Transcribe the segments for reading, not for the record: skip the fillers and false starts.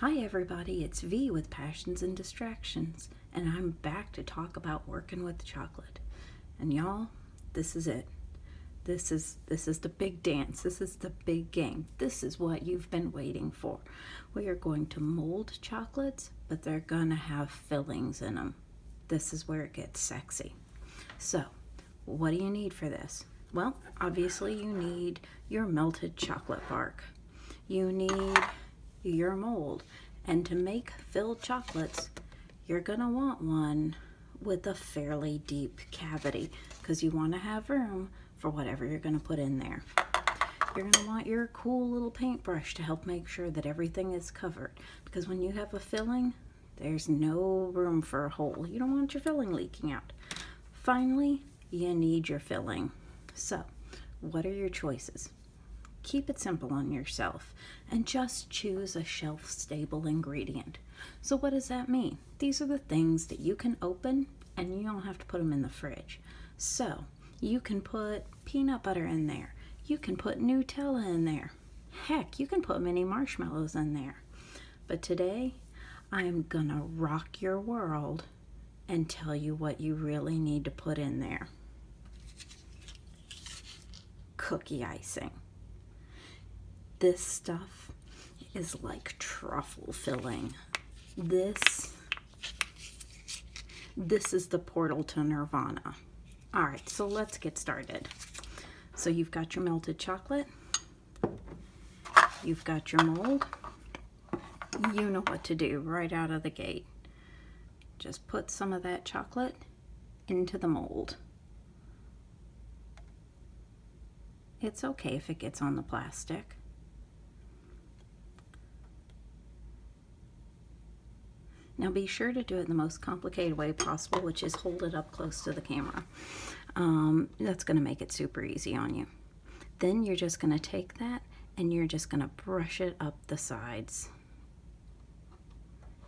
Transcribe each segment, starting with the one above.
Hi everybody, it's V with Passions and Distractions, and I'm back to talk about working with chocolate. And y'all, this is it. This is the big dance. This is the big game. This is what you've been waiting for. We are going to mold chocolates, but they're gonna have fillings in them. This is where it gets sexy. So, what do you need for this? Well, obviously you need your melted chocolate bark. You need your mold. And to make filled chocolates, you're gonna want one with a fairly deep cavity because you want to have room for whatever you're gonna put in there. You're gonna want your cool little paintbrush to help make sure that everything is covered, because when you have a filling, there's no room for a hole. You don't want your filling leaking out. Finally, you need your filling. So, what are your choices? Keep it simple on yourself and just choose a shelf-stable ingredient. So what does that mean? These are the things that you can open and you don't have to put them in the fridge. So you can put peanut butter in there. You can put Nutella in there. Heck, you can put mini marshmallows in there. But today, I'm gonna rock your world and tell you what you really need to put in there. Cookie icing. This stuff is like truffle filling. This is the portal to nirvana. All right, so let's get started. So you've got your melted chocolate. You've got your mold. You know what to do right out of the gate. Just put some of that chocolate into the mold. It's okay if it gets on the plastic. Now be sure to do it in the most complicated way possible, which is hold it up close to the camera. That's going to make it super easy on you. Then you're just going to take that and you're just going to brush it up the sides.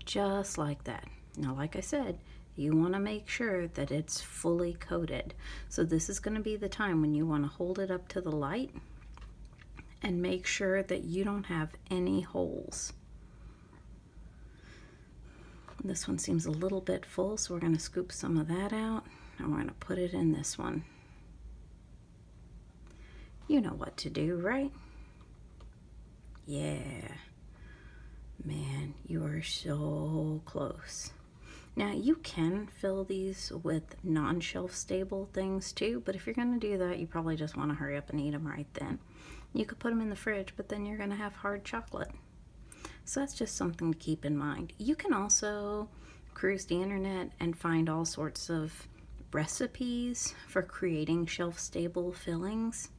Just like that. Now, like I said, you want to make sure that it's fully coated. So this is going to be the time when you want to hold it up to the light and make sure that you don't have any holes. This one seems a little bit full, so we're going to scoop some of that out and we're going to put it in this one. You know what to do, right? Yeah. Man, you are so close. Now, you can fill these with non-shelf stable things too, but if you're going to do that, you probably just want to hurry up and eat them right then. You could put them in the fridge, but then you're going to have hard chocolate. So that's just something to keep in mind. You can also cruise the internet and find all sorts of recipes for creating shelf-stable fillings.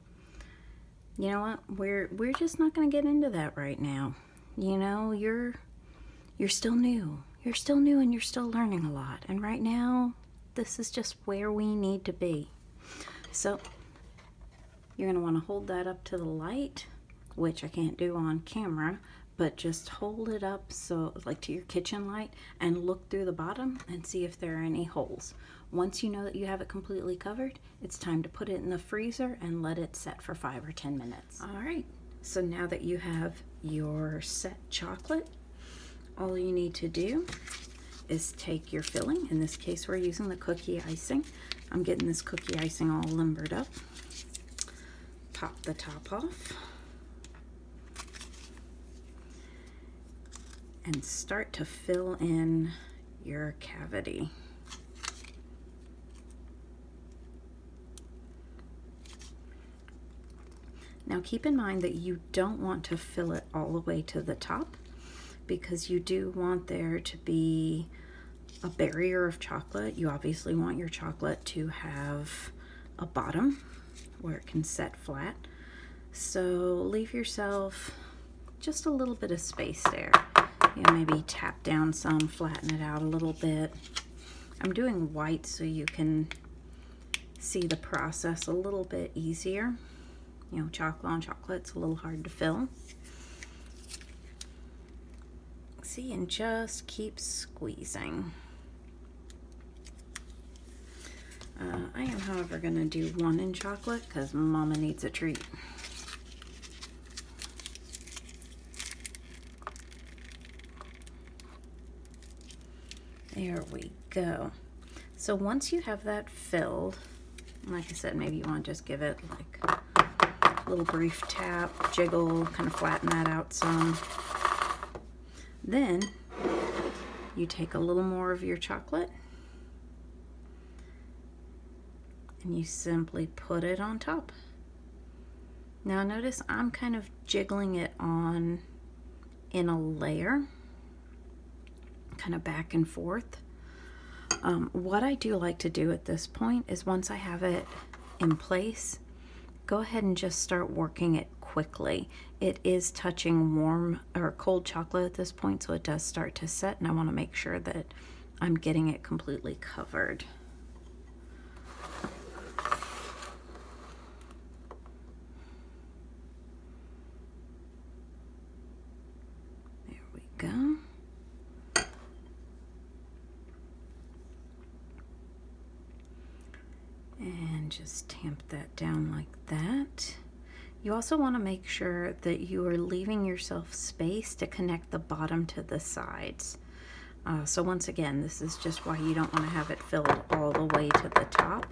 You know what? We're just not going to get into that right now. You know, you're still new. You're still new and you're still learning a lot. And right now, this is just where we need to be. So you're going to want to hold that up to the light, which I can't do on camera, but just hold it up so like to your kitchen light and look through the bottom and see if there are any holes. Once you know that you have it completely covered, it's time to put it in the freezer and let it set for 5 or 10 minutes. All right, so now that you have your set chocolate, all you need to do is take your filling. In this case, we're using the cookie icing. I'm getting this cookie icing all limbered up. Pop the top off. And start to fill in your cavity. Now keep in mind that you don't want to fill it all the way to the top, because you do want there to be a barrier of chocolate. You obviously want your chocolate to have a bottom where it can set flat. So leave yourself just a little bit of space there. You know, maybe tap down some, flatten it out a little bit. I'm doing white so you can see the process a little bit easier. You know, chocolate on chocolate's a little hard to fill. See, and just keep squeezing. I am, however, going to do one in chocolate because Mama needs a treat. There we go. So once you have that filled, like I said, maybe you want to just give it like a little brief tap, jiggle, kind of flatten that out some. Then you take a little more of your chocolate and you simply put it on top. Now notice I'm kind of jiggling it on in a layer, kind of back and forth. What I do like to do at this point is once I have it in place, go ahead and just start working it quickly. It is touching warm or cold chocolate at this point, so it does start to set, and I want to make sure that I'm getting it completely covered. There we go. And just tamp that down like that. You also want to make sure that you are leaving yourself space to connect the bottom to the sides. So once again, this is just why you don't want to have it filled all the way to the top.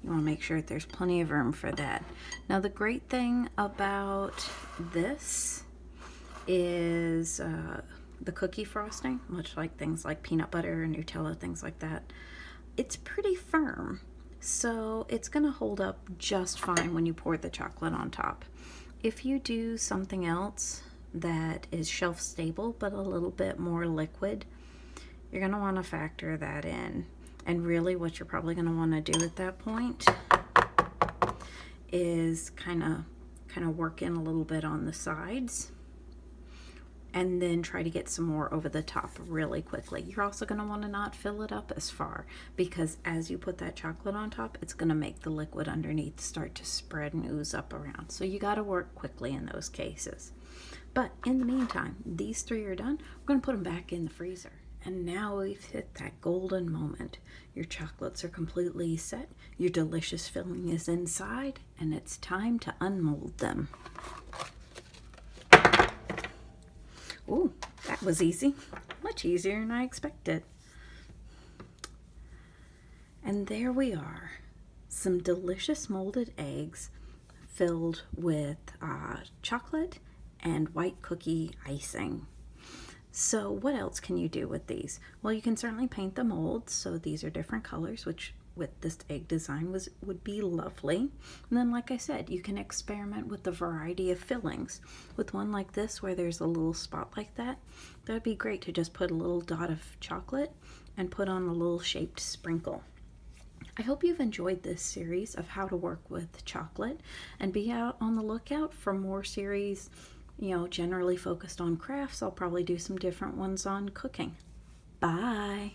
You want to make sure that there's plenty of room for that. Now the great thing about this is the cookie frosting, much like things like peanut butter and Nutella, things like that. It's pretty firm, so it's going to hold up just fine when you pour the chocolate on top. If you do something else that is shelf stable but a little bit more liquid, you're going to want to factor that in. And really what you're probably going to want to do at that point is kind of work in a little bit on the sides and then try to get some more over the top really quickly. You're also going to want to not fill it up as far, because as you put that chocolate on top, it's going to make the liquid underneath start to spread and ooze up around. So you got to work quickly in those cases. But in the meantime, these three are done. We're going to put them back in the freezer. And now we've hit that golden moment. Your chocolates are completely set, your delicious filling is inside, and it's time to unmold them. Ooh, that was easy. Much easier than I expected. And there we are. Some delicious molded eggs filled with chocolate and white cookie icing. So what else can you do with these? Well, you can certainly paint the molds. So these are different colors, which with this egg design would be lovely. And then, like I said, you can experiment with the variety of fillings. With one like this where there's a little spot like that, that'd be great to just put a little dot of chocolate and put on a little shaped sprinkle. I hope you've enjoyed this series of how to work with chocolate, and be out on the lookout for more series, generally focused on crafts. I'll probably do some different ones on cooking. Bye.